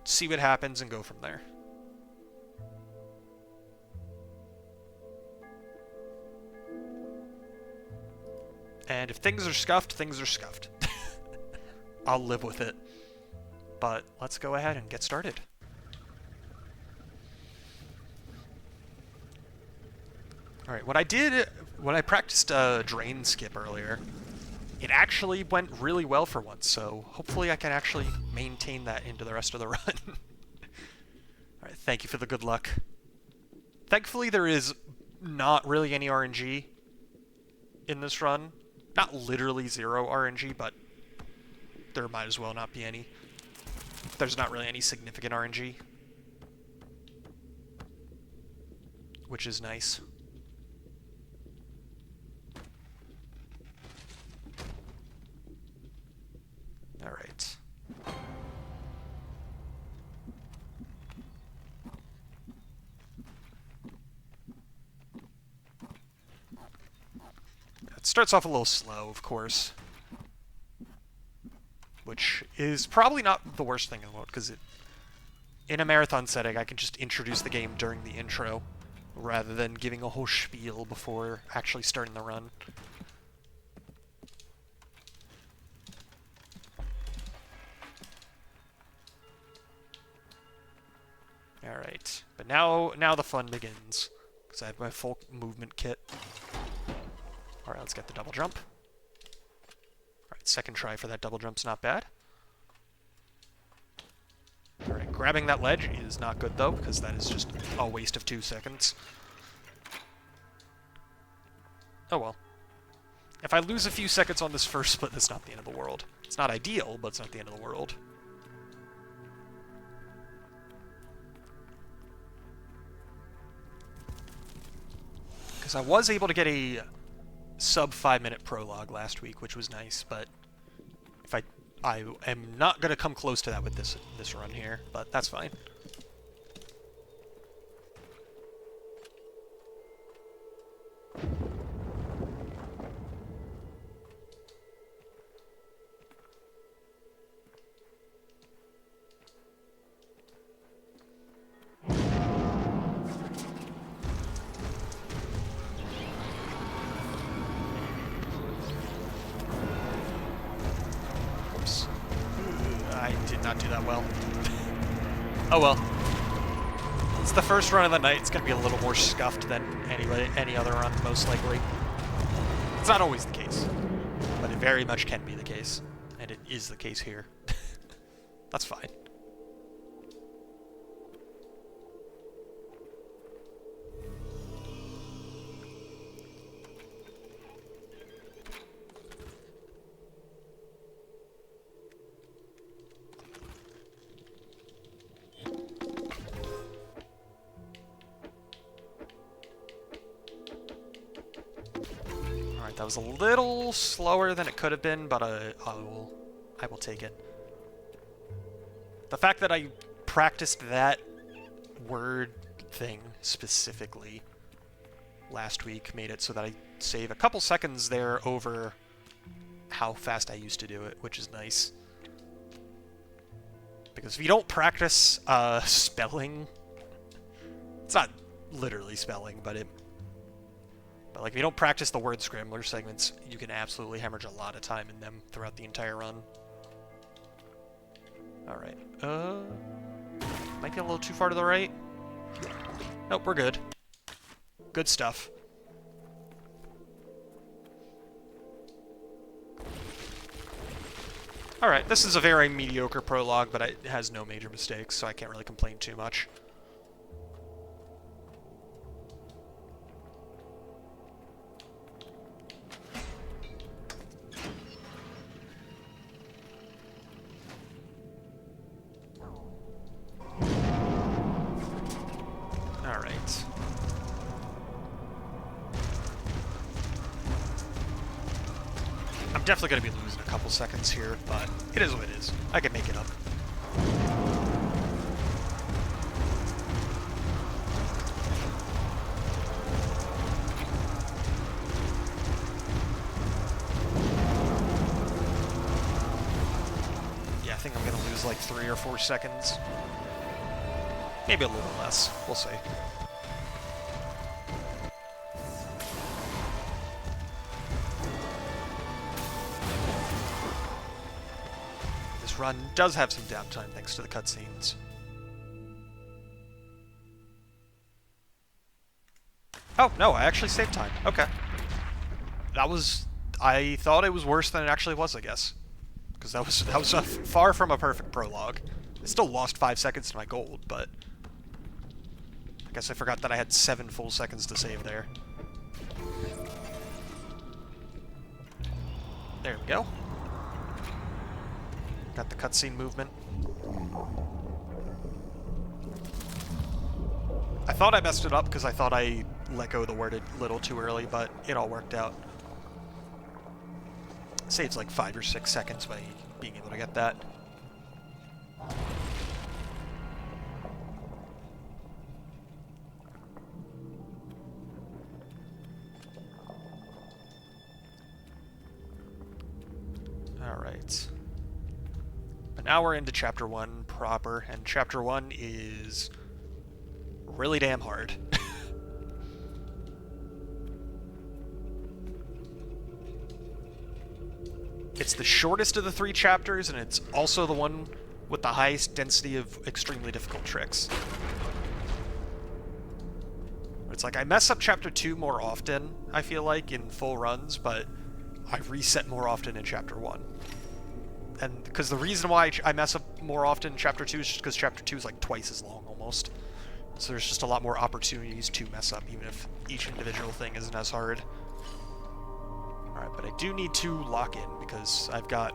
see what happens and go from there. And if things are scuffed, things are scuffed. I'll live with it. But let's go ahead and get started. Alright, what I did when I practiced drain skip earlier, it actually went really well for once, so hopefully I can actually maintain that into the rest of the run. Alright, thank you for the good luck. Thankfully there is not really any RNG in this run. Not literally zero RNG, but there might as well not be any. There's not really any significant RNG, which is nice. Alright. It starts off a little slow, of course, which is probably not the worst thing in the world, because in a marathon setting, I can just introduce the game during the intro, rather than giving a whole spiel before actually starting the run. Alright, but now the fun begins, because I have my full movement kit. Alright, let's get the double jump. Alright, second try for that double jump's not bad. Alright, grabbing that ledge is not good though, because that is just a waste of 2 seconds. Oh well. If I lose a few seconds on this first split, that's not the end of the world. It's not ideal, but it's not the end of the world. Because I was able to get a sub 5-minute prologue last week, which was nice, but if I am not going to come close to that with this run here, but that's fine. I did not do that well. Oh well. It's the first run of the night. It's going to be a little more scuffed than any other run, most likely. It's not always the case, but it very much can be the case, and it is the case here. That's fine. That was a little slower than it could have been, but I will take it. The fact that I practiced that word thing specifically last week made it so that I save a couple seconds there over how fast I used to do it, which is nice. Because if you don't practice spelling, it's not literally spelling, but like, if you don't practice the word scrambler segments, you can absolutely hemorrhage a lot of time in them throughout the entire run. Alright, might be a little too far to the right. Nope, we're good. Good stuff. Alright, this is a very mediocre prologue, but it has no major mistakes, so I can't really complain too much. Alright. I'm definitely going to be losing a couple seconds here, but it is what it is. I can make it up. Yeah, I think I'm going to lose like 3 or 4 seconds. Maybe a little less. We'll see. This run does have some downtime thanks to the cutscenes. Oh, no, I actually saved time. Okay. That was... I thought it was worse than it actually was, I guess. Because that was far from a perfect prologue. I still lost 5 seconds to my gold, but... I guess I forgot that I had 7 full seconds to save there. There we go. Got the cutscene movement. I thought I messed it up because I thought I let go of the word a little too early, but it all worked out. Saves like 5 or 6 seconds by being able to get that. Alright. But now we're into Chapter 1 proper, and Chapter 1 is really damn hard. It's the shortest of the 3 chapters, and it's also the one with the highest density of extremely difficult tricks. It's like I mess up Chapter 2 more often, I feel like, in full runs, but I reset more often in Chapter 1. And because the reason why I mess up more often in Chapter 2 is just because Chapter 2 is like twice as long, almost. So there's just a lot more opportunities to mess up, even if each individual thing isn't as hard. Alright, but I do need to lock in, because I've got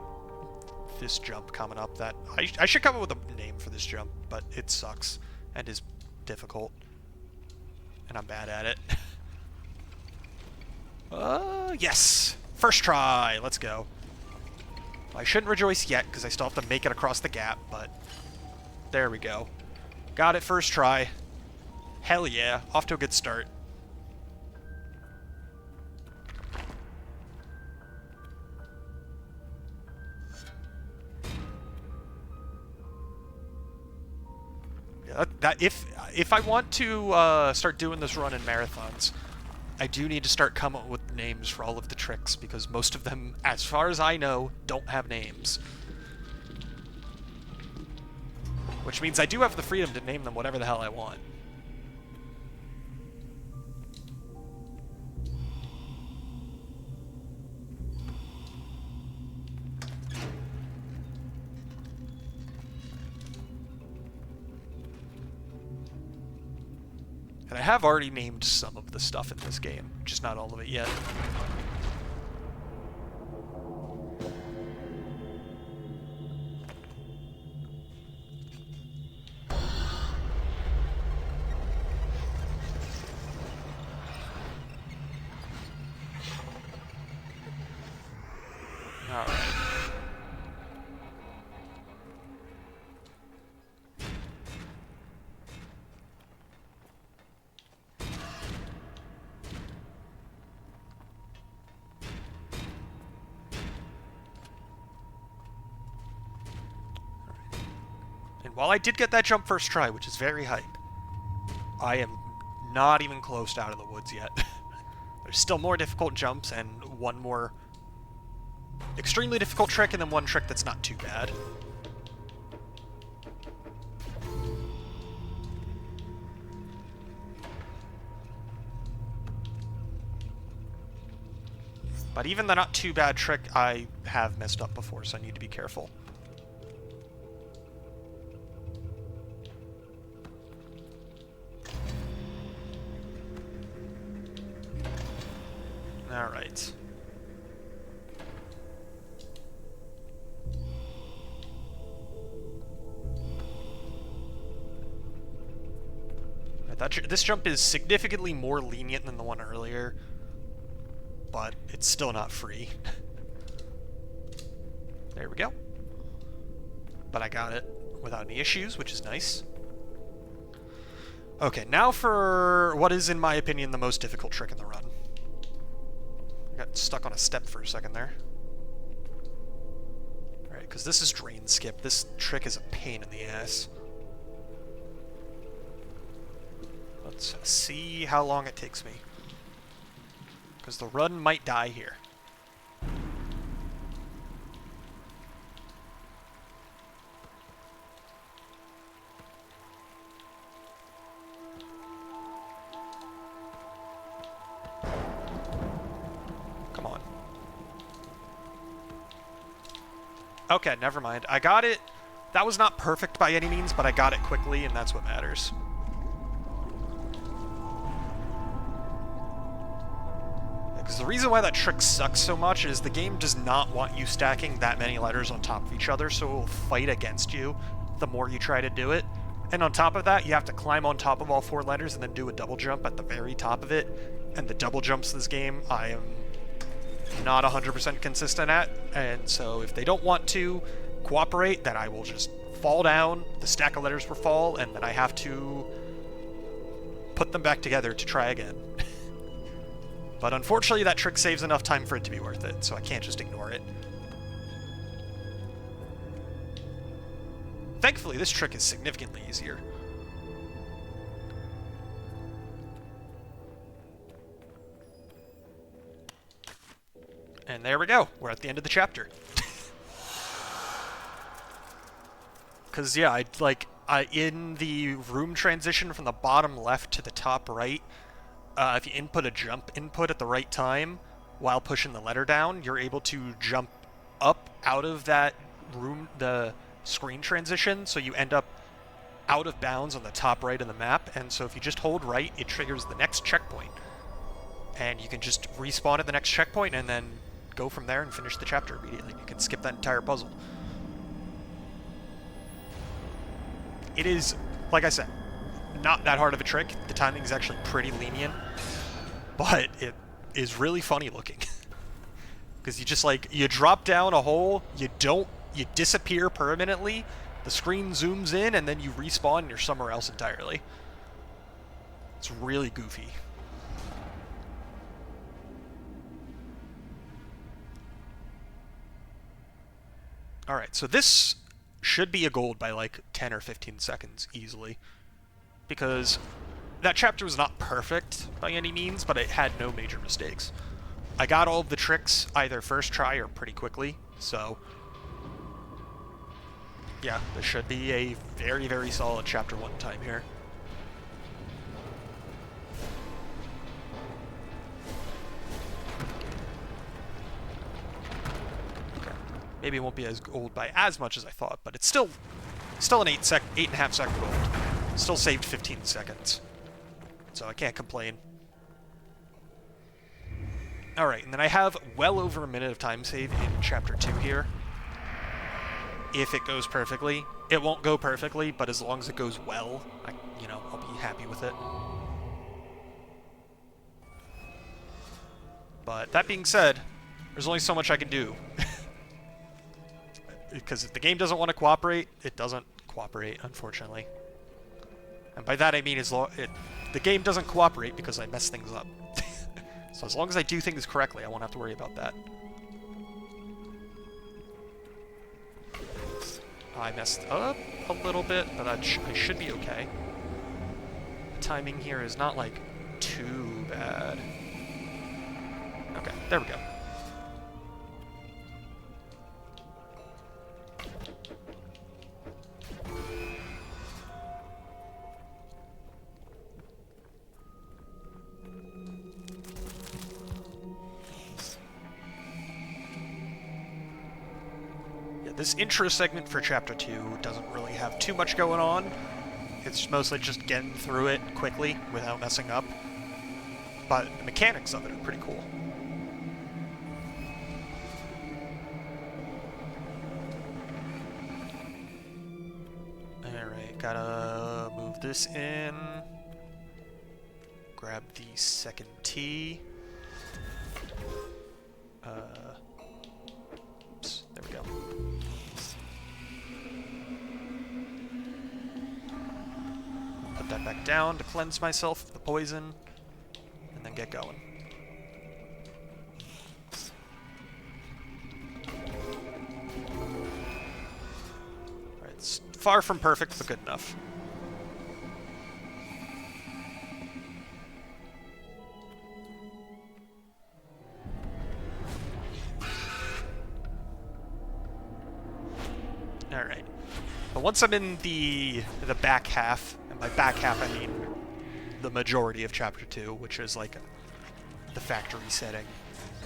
this jump coming up that... I should come up with a name for this jump, but it sucks, and is difficult. And I'm bad at it. Yes! First try! Let's go. I shouldn't rejoice yet, because I still have to make it across the gap, but... There we go. Got it first try. Hell yeah, off to a good start. If I want to start doing this run in marathons, I do need to start coming up with names for all of the tricks, because most of them, as far as I know, don't have names. Which means I do have the freedom to name them whatever the hell I want. And I have already named some of the stuff in this game, just not all of it yet. Alright. And while I did get that jump first try, which is very hype, I am not even close to out of the woods yet. There's still more difficult jumps and one more extremely difficult trick, and then one trick that's not too bad. But even the not too bad trick I have messed up before, so I need to be careful. Alright. This jump is significantly more lenient than the one earlier, but it's still not free. There we go. But I got it without any issues, which is nice. Okay, now for what is, in my opinion, the most difficult trick in the run. I got stuck on a step for a second there. Alright, Because this is drain skip. This trick is a pain in the ass. Let's see how long it takes me. Because the run might die here. Come on. Okay, never mind. I got it. That was not perfect by any means, but I got it quickly, and that's what matters. Because the reason why that trick sucks so much is the game does not want you stacking that many letters on top of each other, so it will fight against you the more you try to do it. And on top of that, you have to climb on top of all 4 letters and then do a double jump at the very top of it. And the double jumps in this game, I am not 100% consistent at. And so if they don't want to cooperate, then I will just fall down, the stack of letters will fall, and then I have to put them back together to try again. But unfortunately, that trick saves enough time for it to be worth it, so I can't just ignore it. Thankfully, this trick is significantly easier. And there we go. We're at the end of the chapter. Because, yeah, in the room transition from the bottom left to the top right, if you input a jump input at the right time while pushing the letter down, you're able to jump up out of that room, the screen transition, so you end up out of bounds on the top right of the map. And so if you just hold right, it triggers the next checkpoint. And you can just respawn at the next checkpoint and then go from there and finish the chapter immediately. You can skip that entire puzzle. It is, like I said, not that hard of a trick. The timing is actually pretty lenient, but it is really funny looking. Because you just you drop down a hole, you disappear permanently, the screen zooms in, and then you respawn and you're somewhere else entirely. It's really goofy. Alright, so this should be a gold by like 10 or 15 seconds easily. Because that chapter was not perfect by any means, but it had no major mistakes. I got all of the tricks either first try or pretty quickly, so yeah, this should be a very, very solid chapter 1 time here. Okay. Maybe it won't be as gold by as much as I thought, but it's still an 8.5 second gold. Still saved 15 seconds. So I can't complain. Alright, and then I have well over a minute of time save in Chapter 2 here. If it goes perfectly. It won't go perfectly, but as long as it goes well, I'll be happy with it. But that being said, there's only so much I can do. Because if the game doesn't want to cooperate, it doesn't cooperate, unfortunately. And by that I mean the game doesn't cooperate because I mess things up. So as long as I do things correctly, I won't have to worry about that. I messed up a little bit, but I should be okay. The timing here is not, too bad. Okay, there we go. This intro segment for Chapter 2 doesn't really have too much going on. It's mostly just getting through it quickly without messing up. But the mechanics of it are pretty cool. Alright, gotta move this in. Grab the second T. Oops, there we go. Put that back down to cleanse myself of the poison, and then get going. Far from perfect, but good enough. Alright. But once I'm in the back half, and by back half I mean the majority of Chapter 2, which is like the factory setting,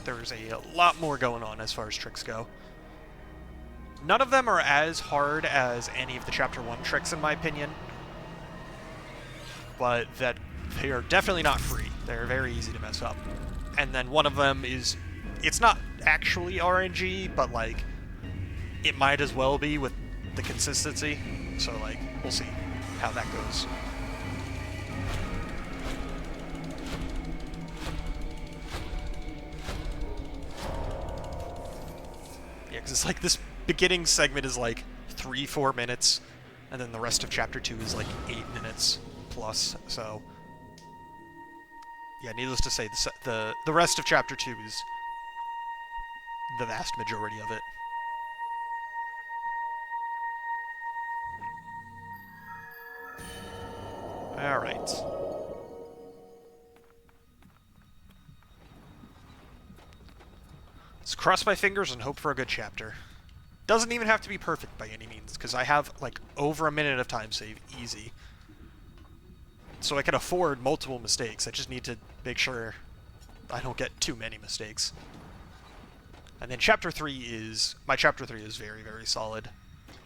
there's a lot more going on as far as tricks go. None of them are as hard as any of the Chapter 1 tricks, in my opinion, but that they are definitely not free. They're very easy to mess up. And then one of them is, it's not actually RNG, but like, it might as well be with the consistency. So like, we'll see how that goes. Yeah, because it's like this beginning segment is like 3-4 minutes, and then the rest of Chapter 2 is like 8 minutes plus, so... Yeah, needless to say, the rest of Chapter 2 is the vast majority of it. Alright. Let's cross my fingers and hope for a good chapter. Doesn't even have to be perfect by any means, because I have, like, over a minute of time save, easy. So I can afford multiple mistakes. I just need to make sure I don't get too many mistakes. And then Chapter 3 is... My Chapter 3 is very, very solid.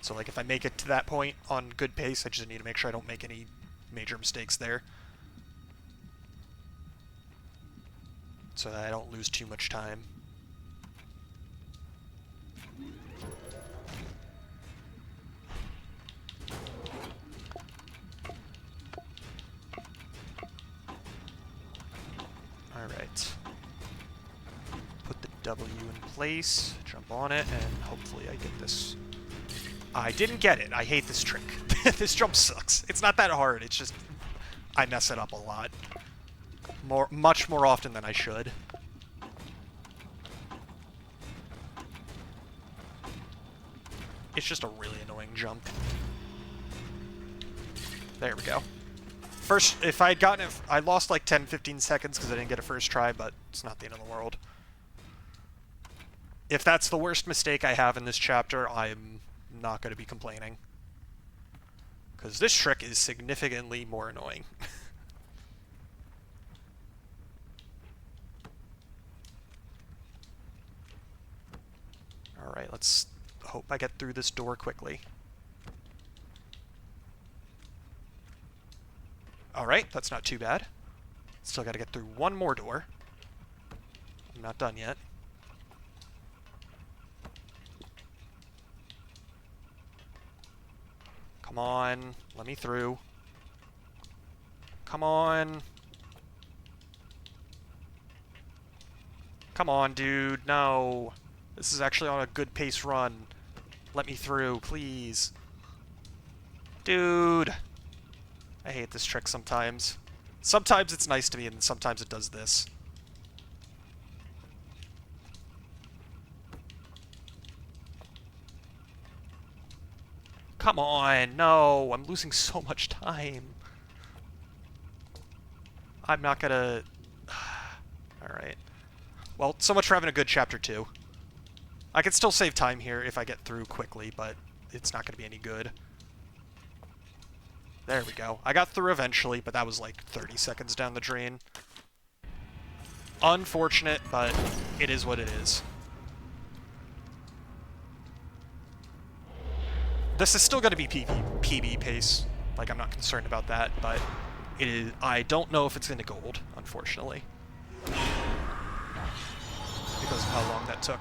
So, like, if I make it to that point on good pace, I just need to make sure I don't make any major mistakes there. So that I don't lose too much time. Alright. Put the W in place, jump on it, and hopefully I get this. I didn't get it. I hate this trick. This jump sucks. It's not that hard, it's just... I mess it up a lot. Much more often than I should. It's just a really annoying jump. There we go. First, if I had gotten it, I lost like 10-15 seconds because I didn't get a first try, but it's not the end of the world. If that's the worst mistake I have in this chapter, I'm not going to be complaining. Because this trick is significantly more annoying. Alright, let's hope I get through this door quickly. Alright, that's not too bad. Still gotta get through one more door. I'm not done yet. Come on, let me through. Come on. Come on, dude, no. This is actually on a good pace run. Let me through, please. Dude. I hate this trick sometimes. Sometimes it's nice to me, and sometimes it does this. Come on, no, I'm losing so much time. I'm not gonna... Alright. Well, so much for having a good Chapter 2. I can still save time here if I get through quickly, but it's not gonna be any good. There we go. I got through eventually, but that was like 30 seconds down the drain. Unfortunate, but it is what it is. This is still going to be PB pace. Like, I'm not concerned about that, but it is. I don't know if it's going to gold, unfortunately. Because of how long that took.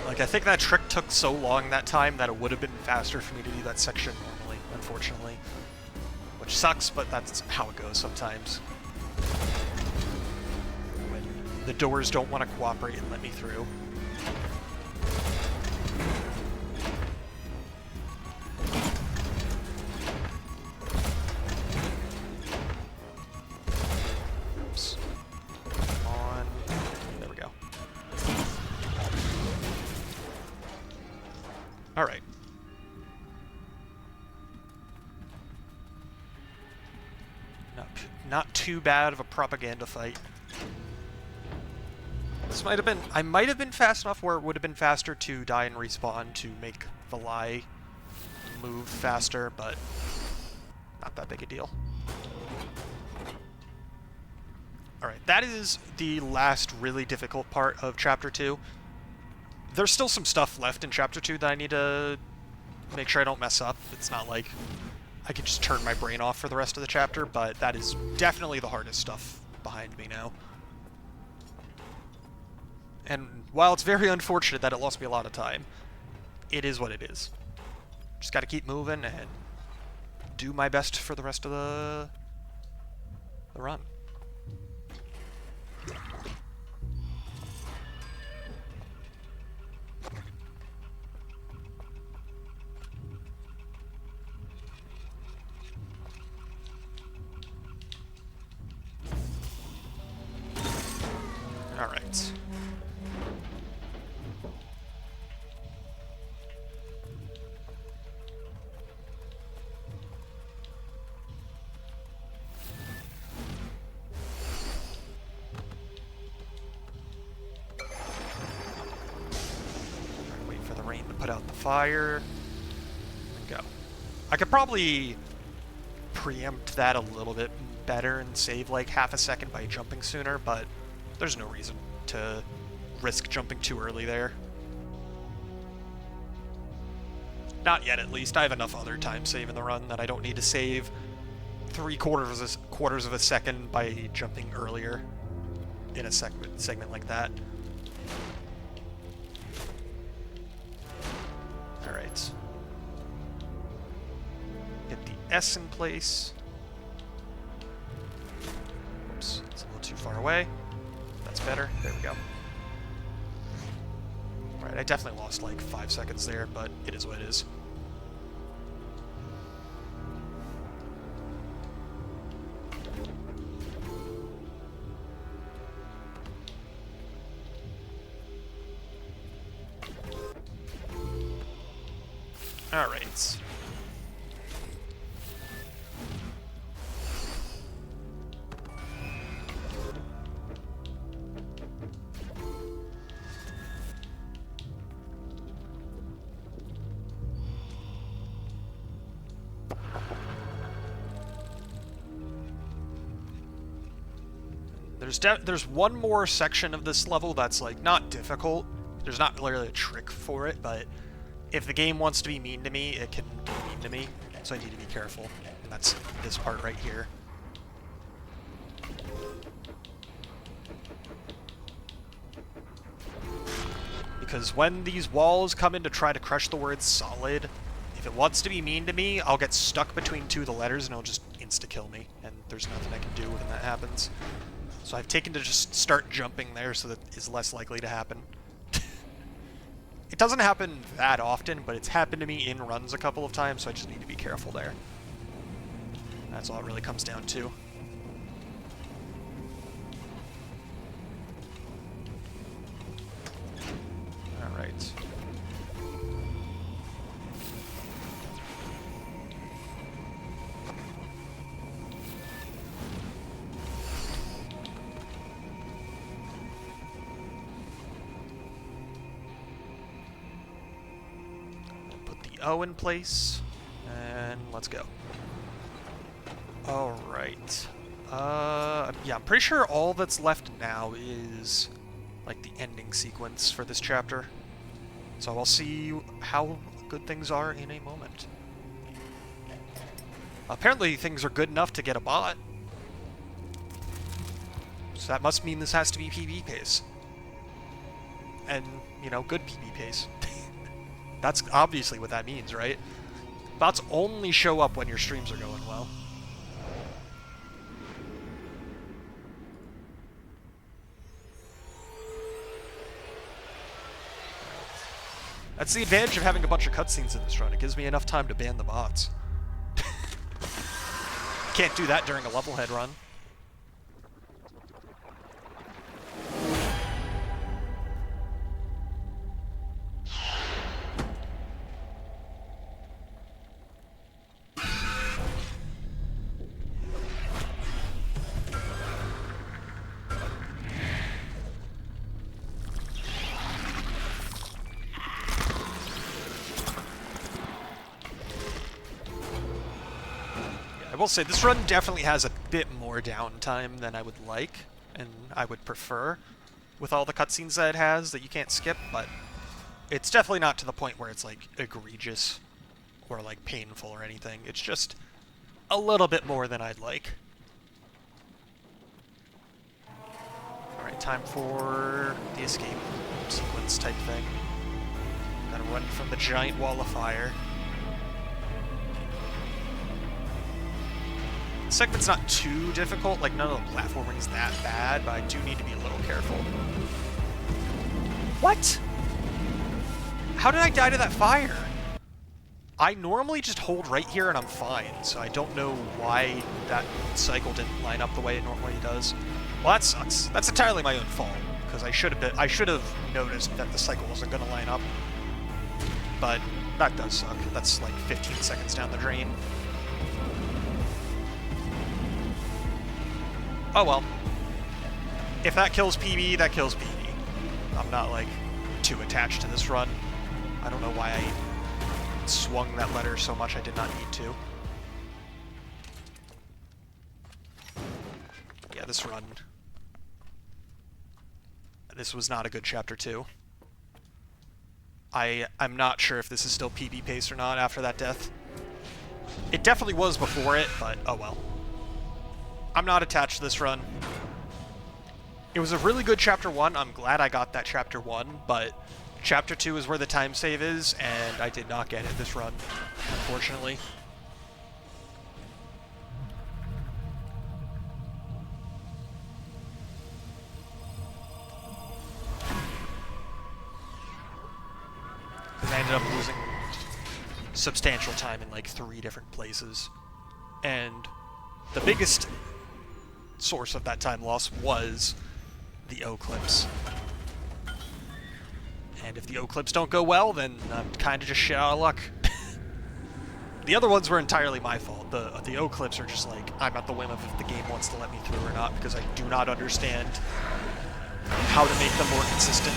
Like, I think that trick took so long that time that it would have been faster for me to do that section normally, unfortunately. Which sucks, but that's how it goes sometimes. When the doors don't want to cooperate and let me through. Alright. Not too bad of a propaganda fight. This might have been... I might have been fast enough where it would have been faster to die and respawn to make the lie move faster, but not that big a deal. Alright, that is the last really difficult part of Chapter 2. There's still some stuff left in Chapter 2 that I need to make sure I don't mess up. It's not like I could just turn my brain off for the rest of the chapter, but that is definitely the hardest stuff behind me now. And while it's very unfortunate that it lost me a lot of time, it is what it is. Just gotta keep moving and do my best for the rest of the run. Alright. Wait for the rain to put out the fire. And go. I could probably preempt that a little bit better and save like half a second by jumping sooner, but there's no reason to risk jumping too early there. Not yet, at least. I have enough other time saving the run that I don't need to save 3/4 of a second by jumping earlier in a segment like that. Alright. Get the S in place. Oops, it's a little too far away. That's better. There we go. Alright, I definitely lost like 5 seconds there, but it is what it is. Alright. There's one more section of this level that's like not difficult. There's not really a trick for it, but if the game wants to be mean to me, it can be mean to me, so I need to be careful. And that's this part right here. Because when these walls come in to try to crush the word solid, if it wants to be mean to me, I'll get stuck between two of the letters and it'll just insta-kill me, and there's nothing I can do when that happens. So I've taken to just start jumping there so that it's less likely to happen. It doesn't happen that often, but it's happened to me in runs a couple of times, so I just need to be careful there. That's all it really comes down to. Alright. O in place, and let's go. Alright. Yeah, I'm pretty sure all that's left now is, like, the ending sequence for this chapter. So I'll see how good things are in a moment. Apparently things are good enough to get a bot. So that must mean this has to be PB pace. And, you know, good PB pace. That's obviously what that means, right? Bots only show up when your streams are going well. That's the advantage of having a bunch of cutscenes in this run. It gives me enough time to ban the bots. Can't do that during a level head run. I will say, this run definitely has a bit more downtime than I would like, and I would prefer, with all the cutscenes that it has that you can't skip, but it's definitely not to the point where it's, like, egregious or, like, painful or anything. It's just a little bit more than I'd like. Alright, time for the escape sequence type thing. Gotta run from the giant wall of fire. The segment's not too difficult, like none of the platforming's that bad, but I do need to be a little careful. What? How did I die to that fire? I normally just hold right here and I'm fine, so I don't know why that cycle didn't line up the way it normally does. Well, that sucks. That's entirely my own fault, because I should have noticed that the cycle wasn't going to line up. But that does suck. That's like 15 seconds down the drain. Oh well. If that kills PB, that kills PB. I'm not, like, too attached to this run. I don't know why I swung that letter so much I did not need to. Yeah, this run... This was not a good Chapter 2. I'm not sure if this is still PB pace or not after that death. It definitely was before it, but oh well. I'm not attached to this run. It was a really good Chapter 1. I'm glad I got that Chapter 1, but Chapter 2 is where the time save is, and I did not get it this run, unfortunately. Because I ended up losing substantial time in like 3 different places. And the biggest source of that time loss was the O-clips. And if the O-clips don't go well, then I'm kind of just shit out of luck. The other ones were entirely my fault. The O-clips are just like, I'm at the whim of if the game wants to let me through or not, because I do not understand how to make them more consistent.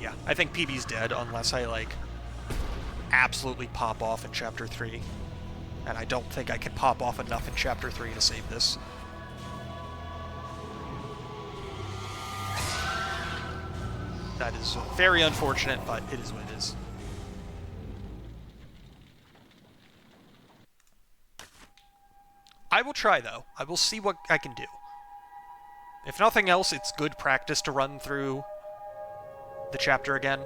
Yeah, I think PB's dead unless I, like, absolutely pop off in Chapter 3. And I don't think I can pop off enough in Chapter 3 to save this. That is very unfortunate, but it is what it is. I will try, though. I will see what I can do. If nothing else, it's good practice to run through the chapter again.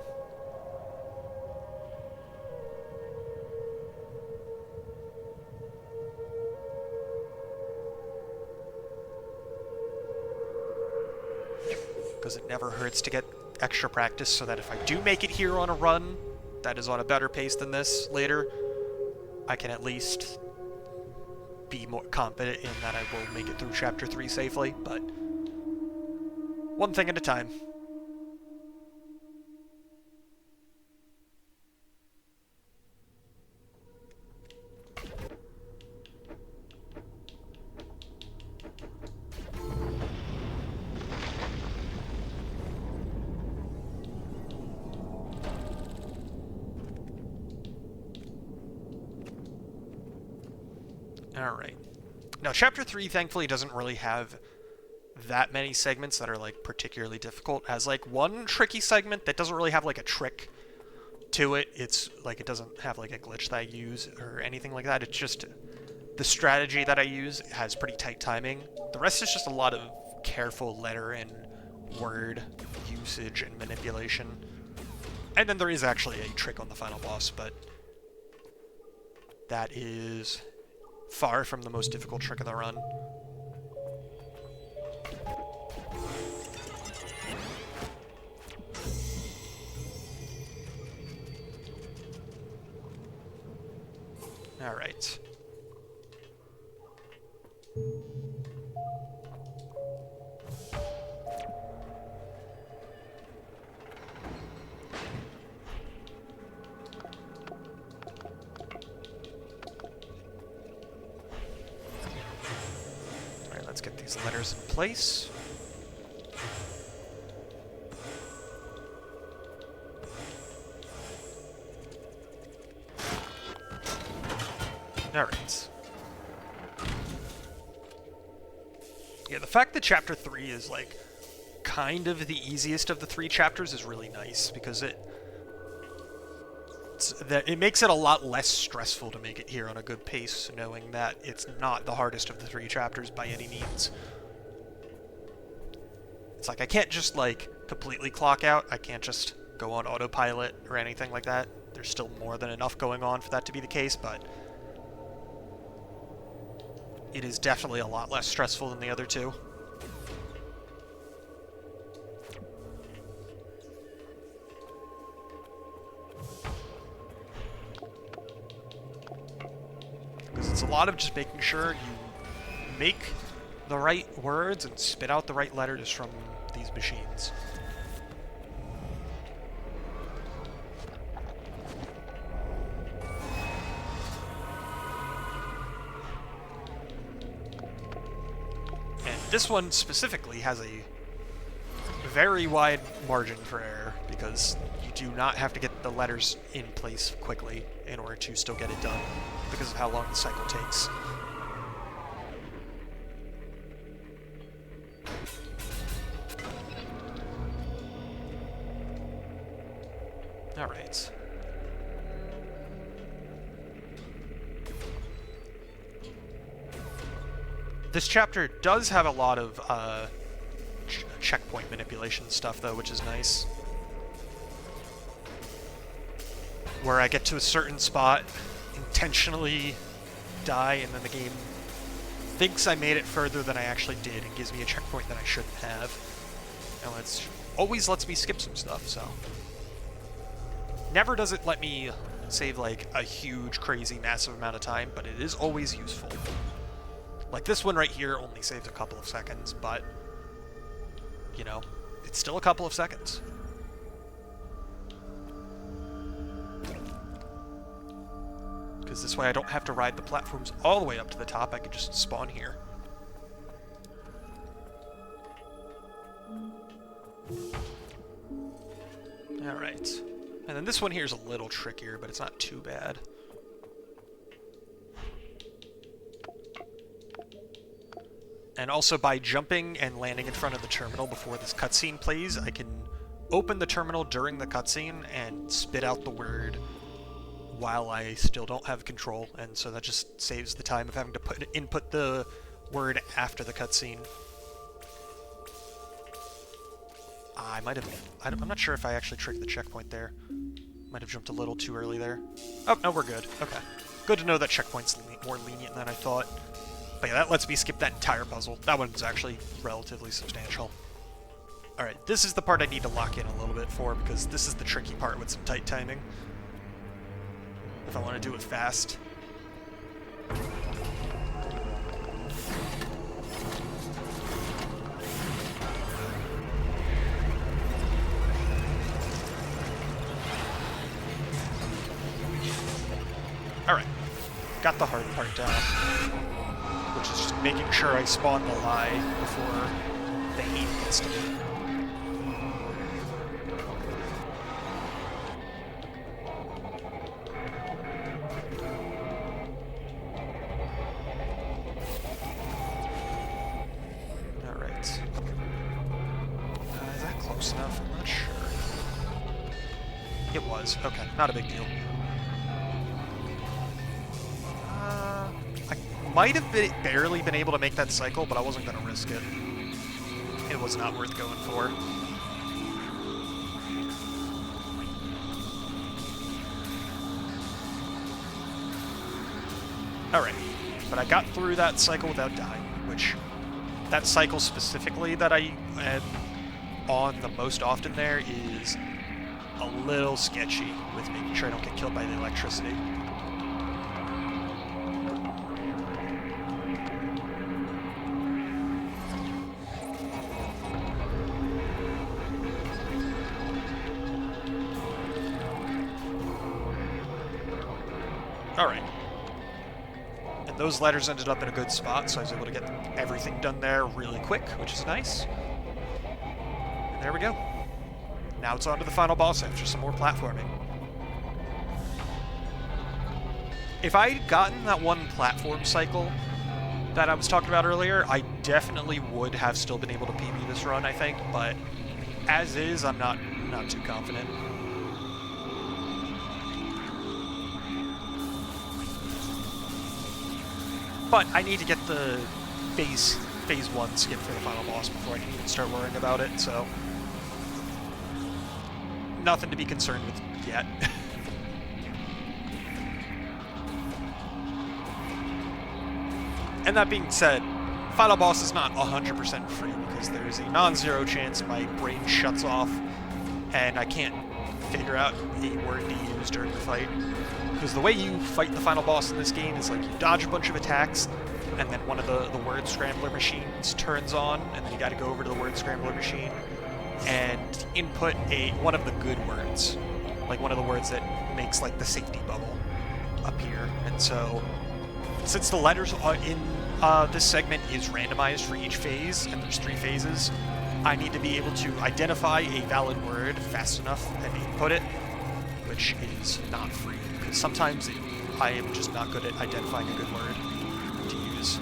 Because it never hurts to get extra practice, so that if I do make it here on a run that is on a better pace than this later, I can at least be more confident in that I will make it through Chapter 3 safely, but one thing at a time. Alright. Now, Chapter 3, thankfully, doesn't really have that many segments that are, like, particularly difficult. It has, like, one tricky segment that doesn't really have, like, a trick to it. It's, like, it doesn't have, like, a glitch that I use or anything like that. It's just the strategy that I use has pretty tight timing. The rest is just a lot of careful letter and word usage and manipulation. And then there is actually a trick on the final boss, but that is far from the most difficult trick of the run. Alright. Let's get these letters in place. Alright. Yeah, the fact that Chapter 3 is, like, kind of the easiest of the 3 chapters is really nice, because it makes it a lot less stressful to make it here on a good pace, knowing that it's not the hardest of the 3 chapters by any means. It's like, I can't just, like, completely clock out. I can't just go on autopilot or anything like that. There's still more than enough going on for that to be the case, but it is definitely a lot less stressful than the other 2. Because it's a lot of just making sure you make the right words and spit out the right letters from these machines. And this one specifically has a very wide margin for error, because you do not have to get the letters in place quickly in order to still get it done, because of how long the cycle takes. Alright. This chapter does have a lot of checkpoint manipulation stuff, though, which is nice. Where I get to a certain spot, intentionally die, and then the game thinks I made it further than I actually did and gives me a checkpoint that I shouldn't have. And it always lets me skip some stuff, so. Never does it let me save, like, a huge, crazy, massive amount of time, but it is always useful. Like, this one right here only saves a couple of seconds, but, you know, it's still a couple of seconds. Because this way I don't have to ride the platforms all the way up to the top, I could just spawn here. Alright. And then this one here is a little trickier, but it's not too bad. And also, by jumping and landing in front of the terminal before this cutscene plays, I can open the terminal during the cutscene and spit out the word while I still don't have control, and so that just saves the time of having to input the word after the cutscene. I might have... I'm not sure if I actually tricked the checkpoint there. Might have jumped a little too early there. Oh, no, we're good. Okay. Good to know that checkpoint's more lenient than I thought. But yeah, that lets me skip that entire puzzle. That one's actually relatively substantial. Alright, this is the part I need to lock in a little bit for, because this is the tricky part with some tight timing. If I want to do it fast. Alright, got the hard part down, which is just making sure I spawn the lie before the hate gets to me. Alright. Is that close enough? I'm not sure. It was. Okay, not a big deal. I might have barely been able to make that cycle, but I wasn't going to risk it. It was not worth going for. Alright, but I got through that cycle without dying, which, that cycle specifically that I am on the most often there is a little sketchy with making sure I don't get killed by the electricity. Alright. And those letters ended up in a good spot, so I was able to get everything done there really quick, which is nice. And there we go. Now it's on to the final boss after some more platforming. If I'd gotten that one platform cycle that I was talking about earlier, I definitely would have still been able to PB this run, I think, but as is, I'm not too confident. But I need to get the phase 1 skip for the final boss before I can even start worrying about it, so nothing to be concerned with yet. And that being said, final boss is not 100% free because there's a non-zero chance my brain shuts off and I can't figure out a word to use during the fight. Because the way you fight the final boss in this game is like you dodge a bunch of attacks, and then one of the word scrambler machines turns on, and then you gotta go over to the word scrambler machine and input one of the good words. Like one of the words that makes like the safety bubble appear. And so, since the letters in this segment is randomized for each phase, and there's 3 phases, I need to be able to identify a valid word fast enough and input it, which is not free, because sometimes I am just not good at identifying a good word to use.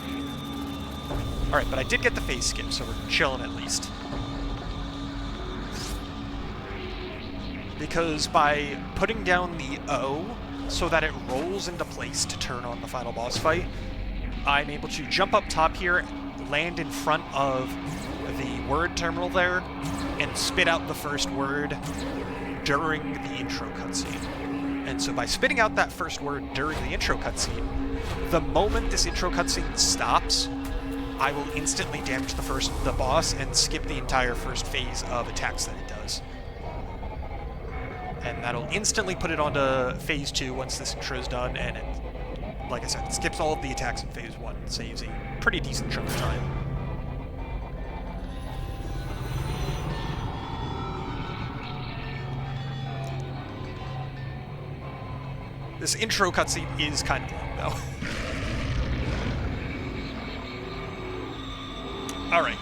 Alright, but I did get the phase skip, so we're chilling at least. Because by putting down the O so that it rolls into place to turn on the final boss fight, I'm able to jump up top here, land in front of the word terminal there, and spit out the first word during the intro cutscene. And so by spitting out that first word during the intro cutscene, the moment this intro cutscene stops, I will instantly damage the boss and skip the entire first phase of attacks that it does. And that'll instantly put it onto phase 2 once this intro is done, and it, like I said, it skips all of the attacks in phase 1 and saves a pretty decent chunk of time. This intro cutscene is kind of long, though. Alright.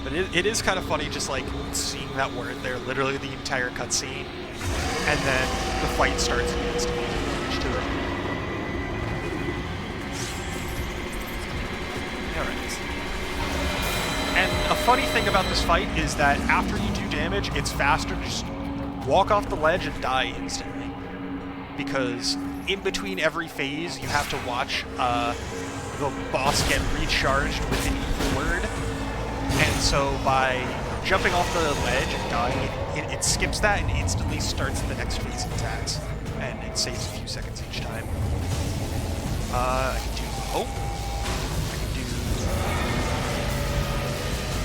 But it is kind of funny just, like, seeing that word there, literally the entire cutscene, and then the fight starts and you instantly damage to it. Alright. And a funny thing about this fight is that after you do damage, it's faster to just walk off the ledge and die instantly. Because in between every phase, you have to watch the boss get recharged with an evil word. And so by jumping off the ledge and dying, it skips that and instantly starts the next phase of attacks. And it saves a few seconds each time. I can do hope. I can do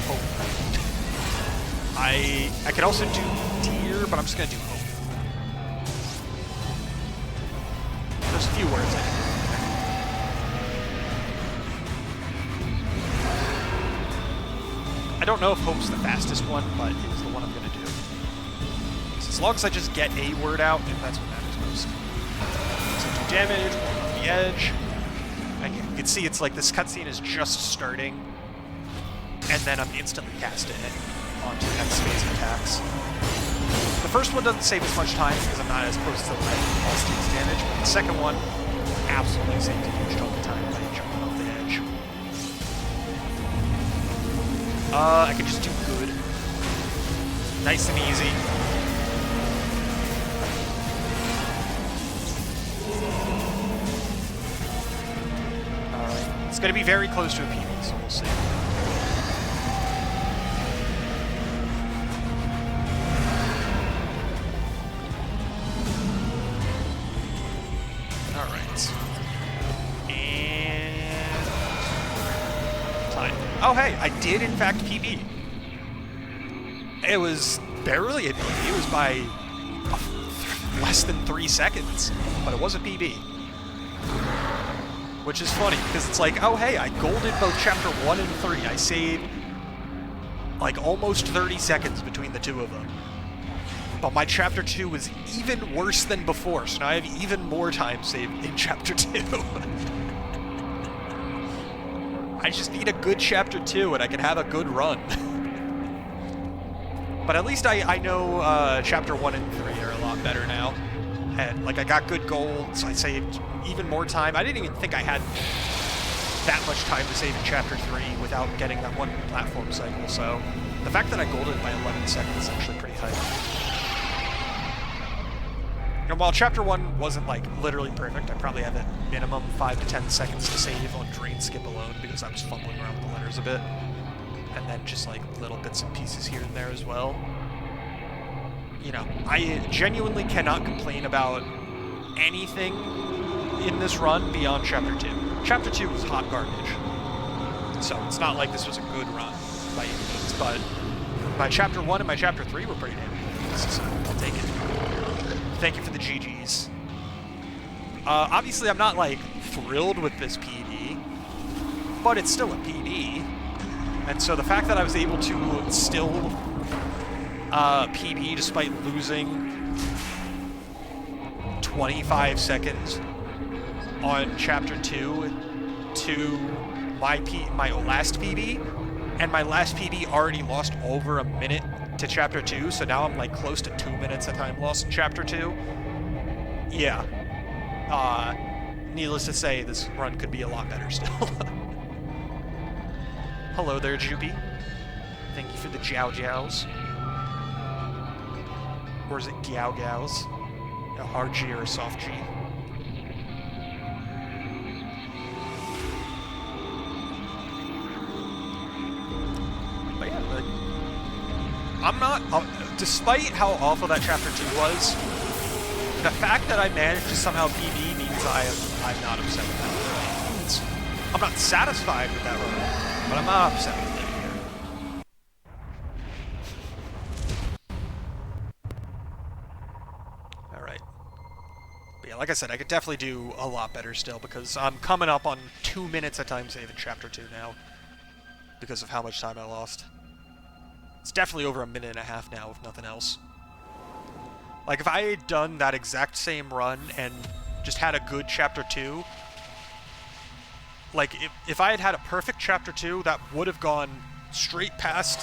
hope. I can also do deer, but I'm just gonna do hope. There's a few words I can do. I don't know if hope's the fastest one, but it's the one I'm gonna do. So as long as I just get a word out, if that's what matters most. So do damage, walk off the edge. And you can see it's like this cutscene is just starting, and then I'm instantly casting it onto the next phase of attacks. The first one doesn't save as much time because I'm not as close to the ledge and boss takes damage, but the second one absolutely saves a huge chunk of time by jumping off the edge. I can just do good. Nice and easy. Alright. It's going to be very close to a PB, so we'll see. Alright. And... time. Oh hey, I did in fact PB. It was barely a PB, it was by less than 3 seconds, but it was a PB. Which is funny, because it's like, oh hey, I golded both Chapter 1 and 3. I saved, like, almost 30 seconds between the two of them. But my Chapter 2 was even worse than before, so now I have even more time saved in Chapter 2. I just need a good Chapter 2 and I can have a good run. But at least I know Chapter 1 and 3 are a lot lot better now. And, like, I got good gold, so I saved even more time. I didn't even think I had that much time to save in Chapter 3 without getting that one platform cycle, so the fact that I golded by 11 seconds is actually pretty high. And while Chapter 1 wasn't, like, literally perfect, I probably have a minimum 5 to 10 seconds to save on Drain Skip alone because I was fumbling around with the letters a bit. And then just, like, little bits and pieces here and there as well. You know, I genuinely cannot complain about anything in this run beyond Chapter 2. Chapter 2 was hot garbage. So it's not like this was a good run by any means, but my Chapter 1 and my Chapter 3 were pretty damn good, so I'll take it. Thank you for the GGs. Obviously, I'm not, like, thrilled with this PB, but it's still a PB. And so the fact that I was able to still PB despite losing 25 seconds on Chapter 2 to my last PB, and my last PB already lost over a minute to Chapter 2, so now I'm like close to 2 minutes of time lost in Chapter 2. Yeah. Needless to say, this run could be a lot better still. Hello there, Joopy. Thank you for the Jow Jows. Or is it Gyow Gyows? A hard G or a soft G? But yeah, I'm not, despite how awful that Chapter 2 was, the fact that I managed to somehow PB means I'm not upset with that. I'm not satisfied with that run, but I'm not upset with it either. Alright. But yeah, like I said, I could definitely do a lot better still, because I'm coming up on 2 minutes of time save in Chapter 2 now, because of how much time I lost. It's definitely over a minute and a half now, if nothing else. Like, if I had done that exact same run and just had a good Chapter 2, like, if I had had a perfect Chapter 2, that would have gone straight past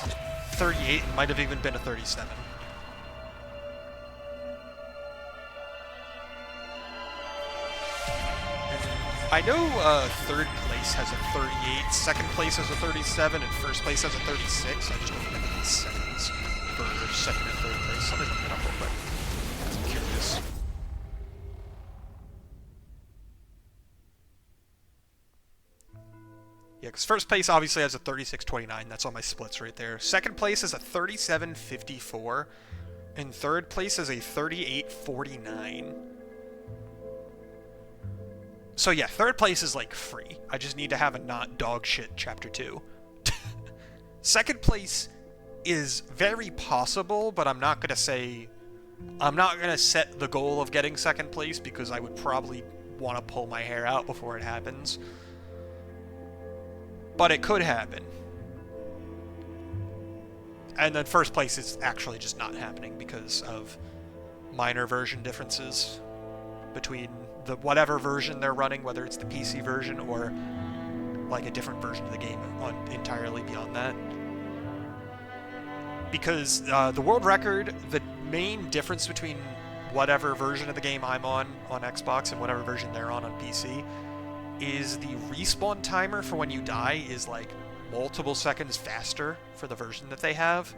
38 and might have even been a 37. I know third place has a 38, second place has a 37, and first place has a 36. I just don't remember the seconds for second and third place. Somebody look it up real quick. I'm curious. Yeah, because first place obviously has a 36.29. That's on my splits right there. Second place is a 37.54, and third place is a 38.49. So yeah, third place is like free. I just need to have a not dog shit Chapter 2. Second place is very possible, but I'm not gonna set the goal of getting second place because I would probably want to pull my hair out before it happens. But it could happen. And then first place is actually just not happening because of minor version differences between the whatever version they're running, whether it's the PC version or like a different version of the game entirely beyond that. Because the world record, the main difference between whatever version of the game I'm on Xbox and whatever version they're on PC is the respawn timer for when you die is like multiple seconds faster for the version that they have.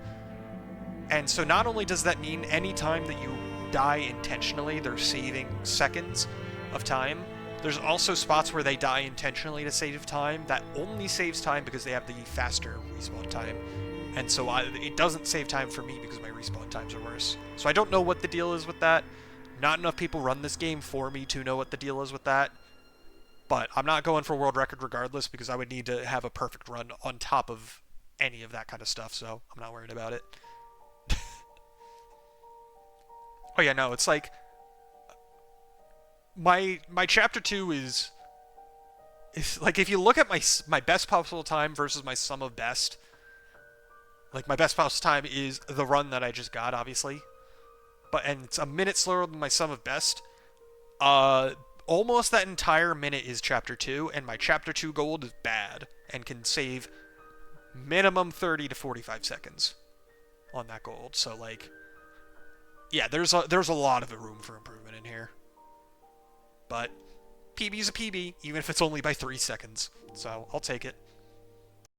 And so not only does that mean any time that you die intentionally, they're saving seconds of time, there's also spots where they die intentionally to save time that only saves time because they have the faster respawn time. And so it doesn't save time for me because my respawn times are worse. So I don't know what the deal is with that. Not enough people run this game for me to know what the deal is with that. But I'm not going for world record regardless because I would need to have a perfect run on top of any of that kind of stuff, so I'm not worried about it. Oh yeah, no, it's like my Chapter 2 is like, if you look at my best possible time versus my sum of best, like my best possible time is the run that I just got, obviously, and it's a minute slower than my sum of best. Almost that entire minute is Chapter 2, and my Chapter 2 gold is bad and can save minimum 30 to 45 seconds on that gold. So, like, Yeah, there's a lot of room for improvement in here. But PB's a PB, even if it's only by 3 seconds. So I'll take it.